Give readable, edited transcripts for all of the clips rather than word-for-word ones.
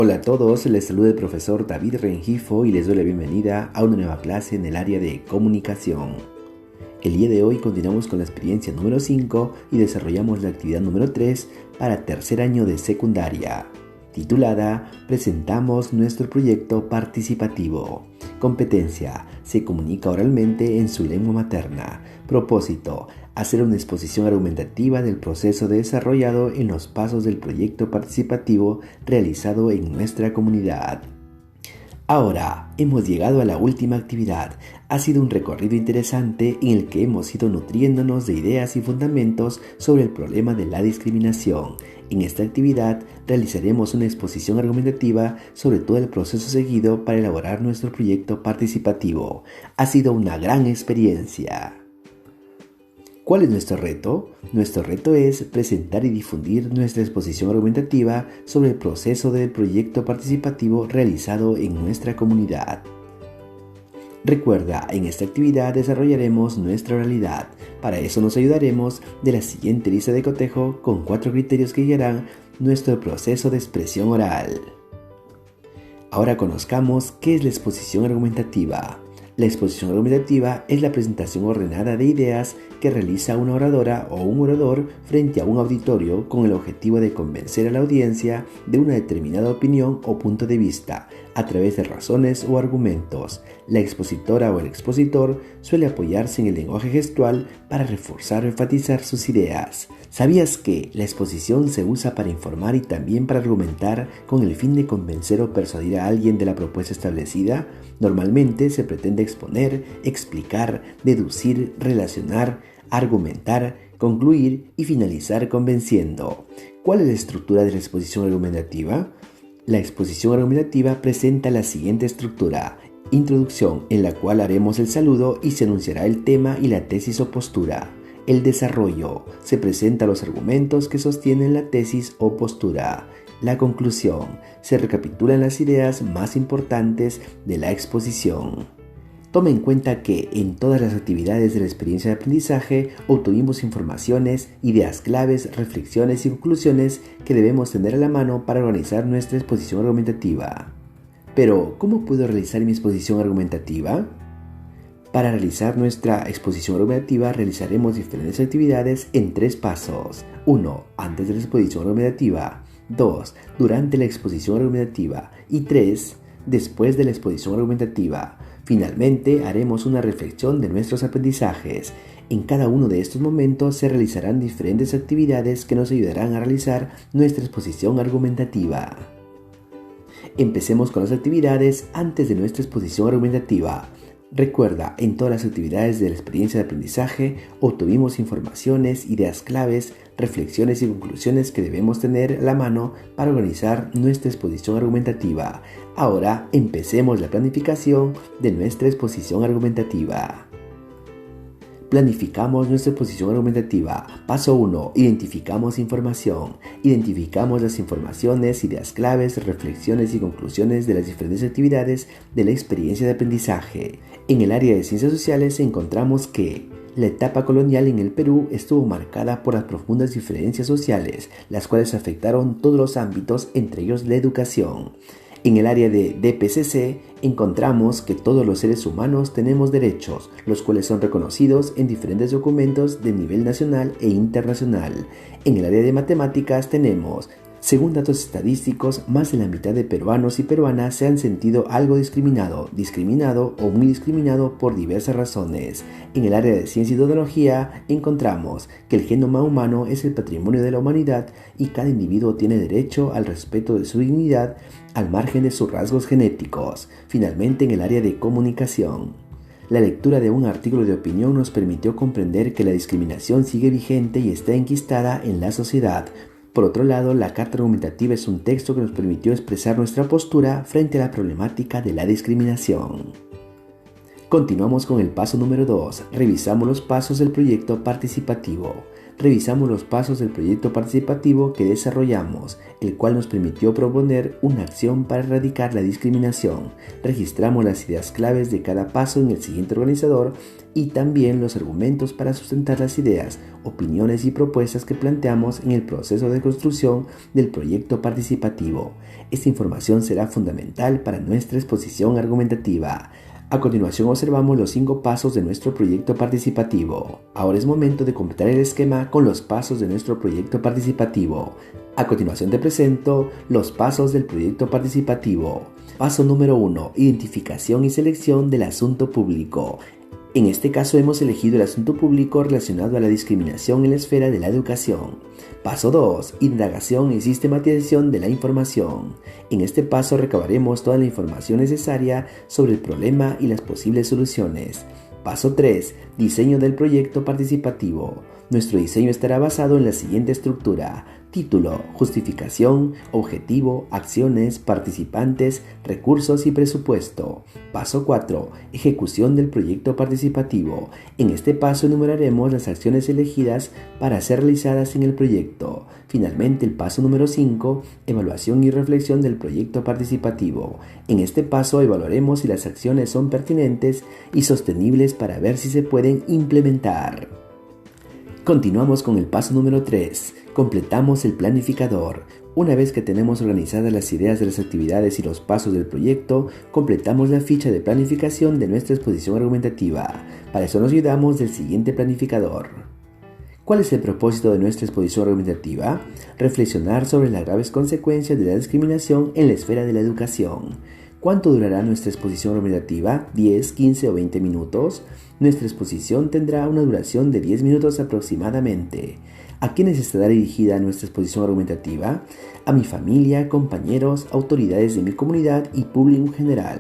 Hola a todos, les saluda el profesor David Rengifo y les doy la bienvenida a una nueva clase en el área de comunicación. El día de hoy continuamos con la experiencia número 5 y desarrollamos la actividad número 3 para tercer año de secundaria, titulada Presentamos nuestro proyecto participativo. Competencia: se comunica oralmente en su lengua materna. Propósito: hacer una exposición argumentativa del proceso desarrollado en los pasos del proyecto participativo realizado en nuestra comunidad. Ahora hemos llegado a la última actividad. Ha sido un recorrido interesante en el que hemos ido nutriéndonos de ideas y fundamentos sobre el problema de la discriminación. En esta actividad realizaremos una exposición argumentativa sobre todo el proceso seguido para elaborar nuestro proyecto participativo. Ha sido una gran experiencia. ¿Cuál es nuestro reto? Nuestro reto es presentar y difundir nuestra exposición argumentativa sobre el proceso del proyecto participativo realizado en nuestra comunidad. Recuerda, en esta actividad desarrollaremos nuestra oralidad. Para eso nos ayudaremos de la siguiente lista de cotejo con 4 criterios que guiarán nuestro proceso de expresión oral. Ahora conozcamos qué es la exposición argumentativa. La exposición argumentativa es la presentación ordenada de ideas que realiza una oradora o un orador frente a un auditorio con el objetivo de convencer a la audiencia de una determinada opinión o punto de vista a través de razones o argumentos. La expositora o el expositor suele apoyarse en el lenguaje gestual para reforzar o enfatizar sus ideas. ¿Sabías que la exposición se usa para informar y también para argumentar con el fin de convencer o persuadir a alguien de la propuesta establecida? Normalmente se pretende exponer, explicar, deducir, relacionar, argumentar, concluir y finalizar convenciendo. ¿Cuál es la estructura de la exposición argumentativa? La exposición argumentativa presenta la siguiente estructura: introducción, en la cual haremos el saludo y se anunciará el tema y la tesis o postura. El desarrollo: se presentan los argumentos que sostienen la tesis o postura. La conclusión: se recapitulan las ideas más importantes de la exposición. Toma en cuenta que en todas las actividades de la experiencia de aprendizaje obtuvimos informaciones, ideas claves, reflexiones y conclusiones que debemos tener a la mano para organizar nuestra exposición argumentativa. Pero, ¿cómo puedo realizar mi exposición argumentativa? Para realizar nuestra exposición argumentativa realizaremos diferentes actividades en 3 pasos. 1. Antes de la exposición argumentativa. 2. Durante la exposición argumentativa. Y 3. Después de la exposición argumentativa. Finalmente, haremos una reflexión de nuestros aprendizajes. En cada uno de estos momentos se realizarán diferentes actividades que nos ayudarán a realizar nuestra exposición argumentativa. Empecemos con las actividades antes de nuestra exposición argumentativa. Recuerda, en todas las actividades de la experiencia de aprendizaje obtuvimos informaciones, ideas claves, reflexiones y conclusiones que debemos tener a la mano para organizar nuestra exposición argumentativa. Ahora empecemos la planificación de nuestra exposición argumentativa. Planificamos nuestra exposición argumentativa. Paso 1. Identificamos información. Identificamos las informaciones, ideas claves, reflexiones y conclusiones de las diferentes actividades de la experiencia de aprendizaje. En el área de ciencias sociales encontramos que la etapa colonial en el Perú estuvo marcada por las profundas diferencias sociales, las cuales afectaron todos los ámbitos, entre ellos la educación. En el área de DPCC encontramos que todos los seres humanos tenemos derechos, los cuales son reconocidos en diferentes documentos de nivel nacional e internacional. En el área de matemáticas tenemos: según datos estadísticos, más de la mitad de peruanos y peruanas se han sentido algo discriminado o muy discriminado por diversas razones. En el área de ciencia y tecnología encontramos que el genoma humano es el patrimonio de la humanidad y cada individuo tiene derecho al respeto de su dignidad al margen de sus rasgos genéticos. Finalmente, en el área de comunicación, la lectura de un artículo de opinión nos permitió comprender que la discriminación sigue vigente y está enquistada en la sociedad. Por otro lado, la carta argumentativa es un texto que nos permitió expresar nuestra postura frente a la problemática de la discriminación. Continuamos con el paso número 2. Revisamos los pasos del proyecto participativo. revisamos los pasos del proyecto participativo que desarrollamos, el cual nos permitió proponer una acción para erradicar la discriminación. Registramos las ideas claves de cada paso en el siguiente organizador y también los argumentos para sustentar las ideas, opiniones y propuestas que planteamos en el proceso de construcción del proyecto participativo. Esta información será fundamental para nuestra exposición argumentativa. A continuación observamos los 5 pasos de nuestro proyecto participativo. Ahora es momento de completar el esquema con los pasos de nuestro proyecto participativo. A continuación te presento los pasos del proyecto participativo. Paso número 1. Identificación y selección del asunto público. En este caso hemos elegido el asunto público relacionado a la discriminación en la esfera de la educación. Paso 2. Indagación y sistematización de la información. En este paso recabaremos toda la información necesaria sobre el problema y las posibles soluciones. Paso 3. Diseño del proyecto participativo. Nuestro diseño estará basado en la siguiente estructura: título, justificación, objetivo, acciones, participantes, recursos y presupuesto. Paso 4. Ejecución del proyecto participativo. En este paso enumeraremos las acciones elegidas para ser realizadas en el proyecto. Finalmente, el paso número 5. Evaluación y reflexión del proyecto participativo. En este paso evaluaremos si las acciones son pertinentes y sostenibles para ver si se pueden implementar. Continuamos con el paso número 3. Completamos el planificador. Una vez que tenemos organizadas las ideas de las actividades y los pasos del proyecto, completamos la ficha de planificación de nuestra exposición argumentativa. Para eso nos ayudamos del siguiente planificador. ¿Cuál es el propósito de nuestra exposición argumentativa? Reflexionar sobre las graves consecuencias de la discriminación en la esfera de la educación. ¿Cuánto durará nuestra exposición argumentativa? ¿10, 15 o 20 minutos? Nuestra exposición tendrá una duración de 10 minutos aproximadamente. ¿A quiénes estará dirigida nuestra exposición argumentativa? A mi familia, compañeros, autoridades de mi comunidad y público en general.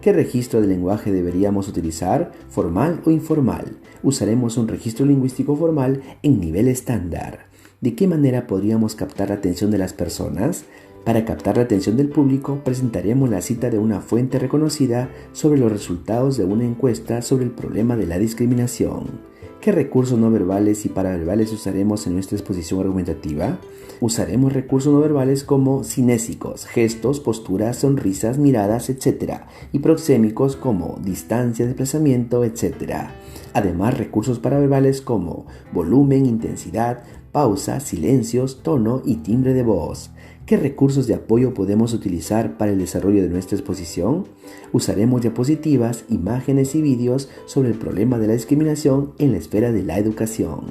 ¿Qué registro de lenguaje deberíamos utilizar? ¿Formal o informal? Usaremos un registro lingüístico formal en nivel estándar. ¿De qué manera podríamos captar la atención de las personas? Para captar la atención del público, presentaremos la cita de una fuente reconocida sobre los resultados de una encuesta sobre el problema de la discriminación. ¿Qué recursos no verbales y paraverbales usaremos en nuestra exposición argumentativa? Usaremos recursos no verbales como cinésicos, gestos, posturas, sonrisas, miradas, etc. y proxémicos como distancia, desplazamiento, etc. Además, recursos paraverbales como volumen, intensidad, pausa, silencios, tono y timbre de voz. ¿Qué recursos de apoyo podemos utilizar para el desarrollo de nuestra exposición? Usaremos diapositivas, imágenes y vídeos sobre el problema de la discriminación en la esfera de la educación.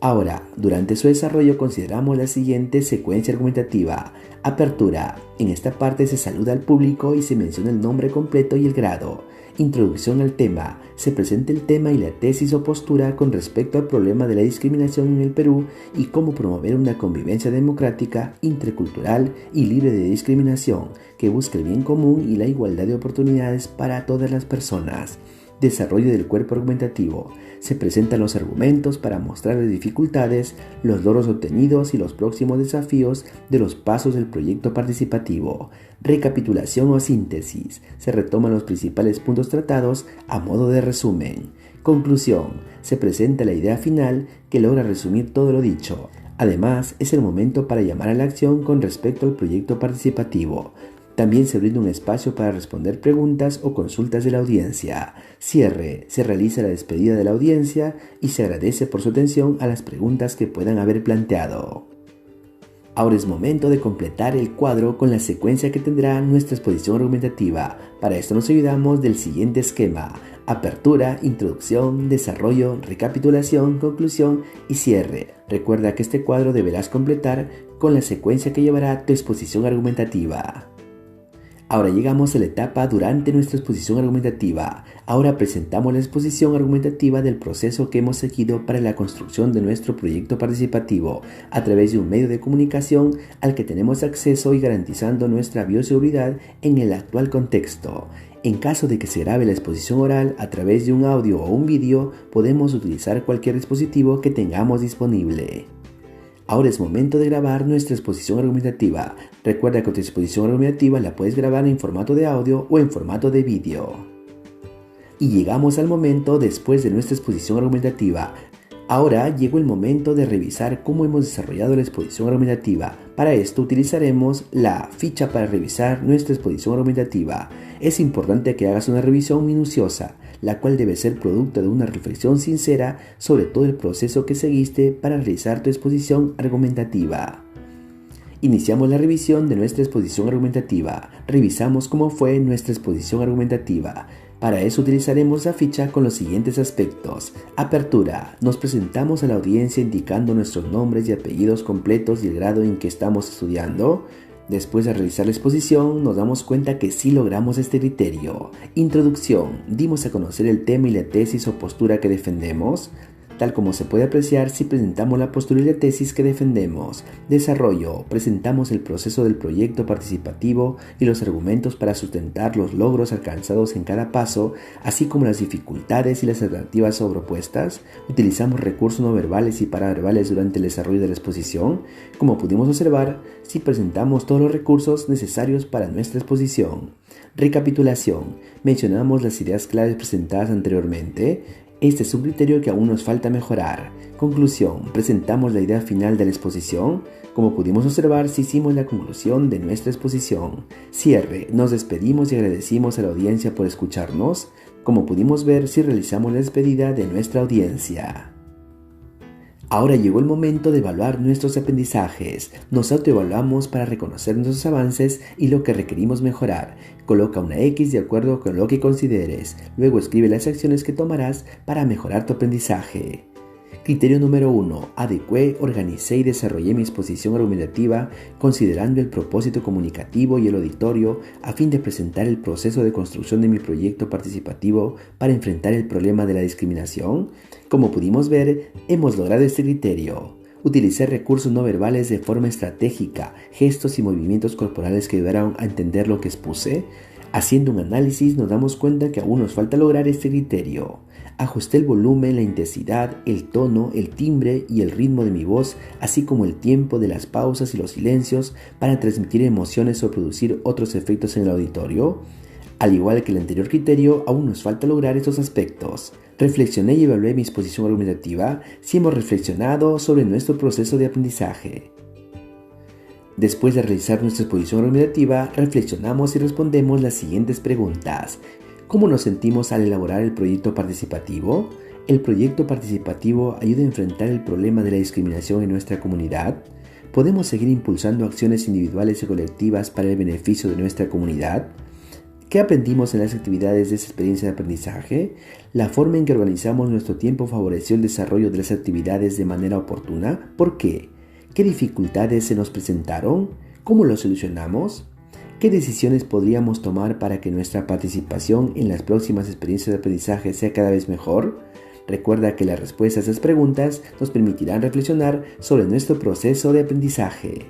Ahora, durante su desarrollo consideramos la siguiente secuencia argumentativa. Apertura. En esta parte se saluda al público y se menciona el nombre completo y el grado. Introducción al tema. Se presenta el tema y la tesis o postura con respecto al problema de la discriminación en el Perú y cómo promover una convivencia democrática, intercultural y libre de discriminación que busque el bien común y la igualdad de oportunidades para todas las personas. Desarrollo del cuerpo argumentativo. Se presentan los argumentos para mostrar las dificultades, los logros obtenidos y los próximos desafíos de los pasos del proyecto participativo. Recapitulación o síntesis. Se retoman los principales puntos tratados a modo de resumen. Conclusión. Se presenta la idea final que logra resumir todo lo dicho. Además, es el momento para llamar a la acción con respecto al proyecto participativo. También se brinda un espacio para responder preguntas o consultas de la audiencia. Cierre. Se realiza la despedida de la audiencia y se agradece por su atención a las preguntas que puedan haber planteado. Ahora es momento de completar el cuadro con la secuencia que tendrá nuestra exposición argumentativa. Para esto nos ayudamos del siguiente esquema: apertura, introducción, desarrollo, recapitulación, conclusión y cierre. Recuerda que este cuadro deberás completar con la secuencia que llevará tu exposición argumentativa. Ahora llegamos a la etapa durante nuestra exposición argumentativa. Ahora presentamos la exposición argumentativa del proceso que hemos seguido para la construcción de nuestro proyecto participativo a través de un medio de comunicación al que tenemos acceso y garantizando nuestra bioseguridad en el actual contexto. En caso de que se grabe la exposición oral a través de un audio o un vídeo, podemos utilizar cualquier dispositivo que tengamos disponible. Ahora es momento de grabar nuestra exposición argumentativa. Recuerda que tu exposición argumentativa la puedes grabar en formato de audio o en formato de vídeo. Y llegamos al momento después de nuestra exposición argumentativa. Ahora llegó el momento de revisar cómo hemos desarrollado la exposición argumentativa. Para esto utilizaremos la ficha para revisar nuestra exposición argumentativa. Es importante que hagas una revisión minuciosa, la cual debe ser producto de una reflexión sincera sobre todo el proceso que seguiste para realizar tu exposición argumentativa. Iniciamos la revisión de nuestra exposición argumentativa. Revisamos cómo fue nuestra exposición argumentativa. Para eso utilizaremos la ficha con los siguientes aspectos. Apertura. Nos presentamos a la audiencia indicando nuestros nombres y apellidos completos y el grado en que estamos estudiando. Después de realizar la exposición, nos damos cuenta que sí logramos este criterio. Introducción. Dimos a conocer el tema y la tesis o postura que defendemos. Tal como se puede apreciar si presentamos la postura y la tesis que defendemos. Desarrollo. Presentamos el proceso del proyecto participativo y los argumentos para sustentar los logros alcanzados en cada paso, así como las dificultades y las alternativas o propuestas. Utilizamos recursos no verbales y paraverbales durante el desarrollo de la exposición. Como pudimos observar, si presentamos todos los recursos necesarios para nuestra exposición. Recapitulación. Mencionamos las ideas claves presentadas anteriormente. Este es un criterio que aún nos falta mejorar. Conclusión. Presentamos la idea final de la exposición. Como pudimos observar, si hicimos la conclusión de nuestra exposición. Cierre. Nos despedimos y agradecimos a la audiencia por escucharnos. Como pudimos ver, si realizamos la despedida de nuestra audiencia. Ahora llegó el momento de evaluar nuestros aprendizajes. Nos autoevaluamos para reconocer nuestros avances y lo que requerimos mejorar. Coloca una X de acuerdo con lo que consideres. Luego escribe las acciones que tomarás para mejorar tu aprendizaje. Criterio número 1. Adecué, organicé y desarrollé mi exposición argumentativa considerando el propósito comunicativo y el auditorio a fin de presentar el proceso de construcción de mi proyecto participativo para enfrentar el problema de la discriminación. Como pudimos ver, hemos logrado este criterio. Utilicé recursos no verbales de forma estratégica, gestos y movimientos corporales que ayudaron a entender lo que expuse. Haciendo un análisis nos damos cuenta que aún nos falta lograr este criterio. Ajusté el volumen, la intensidad, el tono, el timbre y el ritmo de mi voz, así como el tiempo de las pausas y los silencios para transmitir emociones o producir otros efectos en el auditorio. Al igual que el anterior criterio, aún nos falta lograr estos aspectos. Reflexioné y evalué mi exposición argumentativa si hemos reflexionado sobre nuestro proceso de aprendizaje. Después de realizar nuestra exposición argumentativa, reflexionamos y respondemos las siguientes preguntas. ¿Cómo nos sentimos al elaborar el proyecto participativo? ¿El proyecto participativo ayuda a enfrentar el problema de la discriminación en nuestra comunidad? ¿Podemos seguir impulsando acciones individuales y colectivas para el beneficio de nuestra comunidad? ¿Qué aprendimos en las actividades de esa experiencia de aprendizaje? ¿La forma en que organizamos nuestro tiempo favoreció el desarrollo de las actividades de manera oportuna? ¿Por qué? ¿Qué dificultades se nos presentaron? ¿Cómo lo solucionamos? ¿Qué decisiones podríamos tomar para que nuestra participación en las próximas experiencias de aprendizaje sea cada vez mejor? Recuerda que las respuestas a estas preguntas nos permitirán reflexionar sobre nuestro proceso de aprendizaje.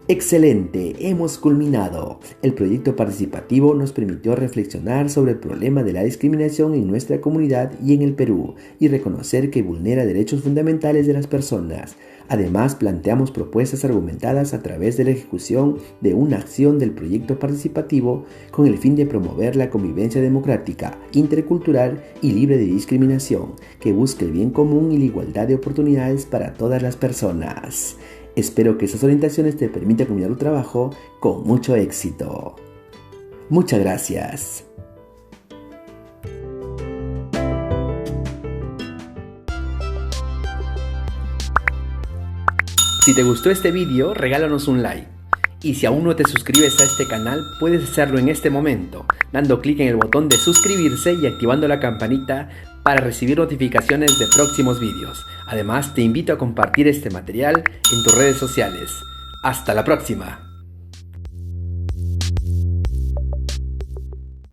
¡Excelente! Hemos culminado. El proyecto participativo nos permitió reflexionar sobre el problema de la discriminación en nuestra comunidad y en el Perú y reconocer que vulnera derechos fundamentales de las personas. Además, planteamos propuestas argumentadas a través de la ejecución de una acción del proyecto participativo con el fin de promover la convivencia democrática, intercultural y libre de discriminación, que busque el bien común y la igualdad de oportunidades para todas las personas. Espero que estas orientaciones te permitan culminar tu trabajo con mucho éxito. Muchas gracias. Si te gustó este vídeo, regálanos un like. Y si aún no te suscribes a este canal, puedes hacerlo en este momento, dando clic en el botón de suscribirse y activando la campanita para recibir notificaciones de próximos vídeos. Además, te invito a compartir este material en tus redes sociales. ¡Hasta la próxima!